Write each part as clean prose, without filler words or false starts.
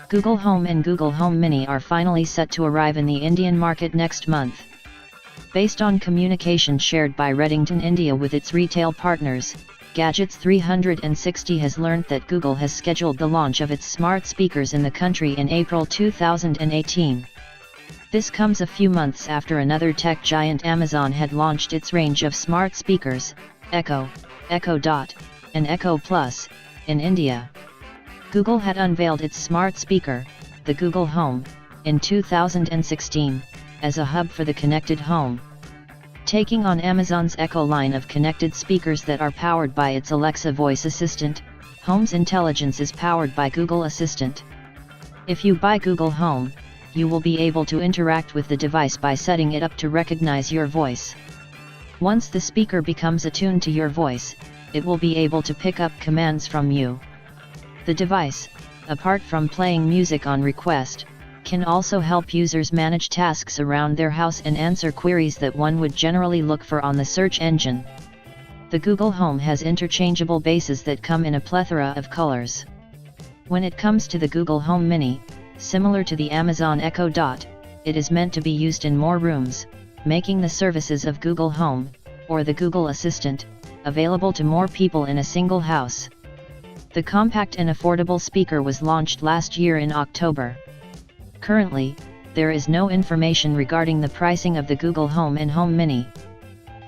Google Home and Google Home Mini are finally set to arrive in the Indian market next month. Based on communication shared by Redington India with its retail partners, Gadgets 360 has learned that Google has scheduled the launch of its smart speakers in the country in April 2018. This comes a few months after another tech giant Amazon had launched its range of smart speakers, Echo, Echo Dot, and Echo Plus, in India. Google had unveiled its smart speaker, the Google Home, in 2016, as a hub for the connected home. Taking on Amazon's Echo line of connected speakers that are powered by its Alexa voice assistant, Home's intelligence is powered by Google Assistant. If you buy Google Home, you will be able to interact with the device by setting it up to recognize your voice. Once the speaker becomes attuned to your voice, it will be able to pick up commands from you. The device, apart from playing music on request, can also help users manage tasks around their house and answer queries that one would generally look for on the search engine. The Google Home has interchangeable bases that come in a plethora of colors. When it comes to the Google Home Mini, similar to the Amazon Echo Dot, it is meant to be used in more rooms, making the services of Google Home, or the Google Assistant, available to more people in a single house. The compact and affordable speaker was launched last year in October. Currently, there is no information regarding the pricing of the Google Home and Home Mini.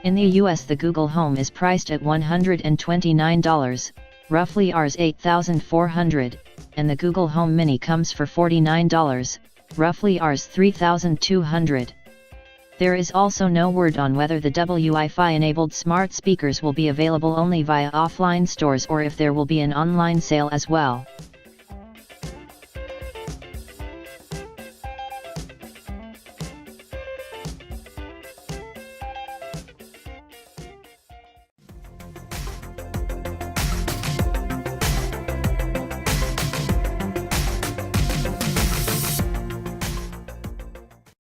In the US, the Google Home is priced at $129, roughly Rs. $8,400, and the Google Home Mini comes for $49, roughly Rs. $3,200. There is also no word on whether the Wi-Fi-enabled smart speakers will be available only via offline stores or if there will be an online sale as well.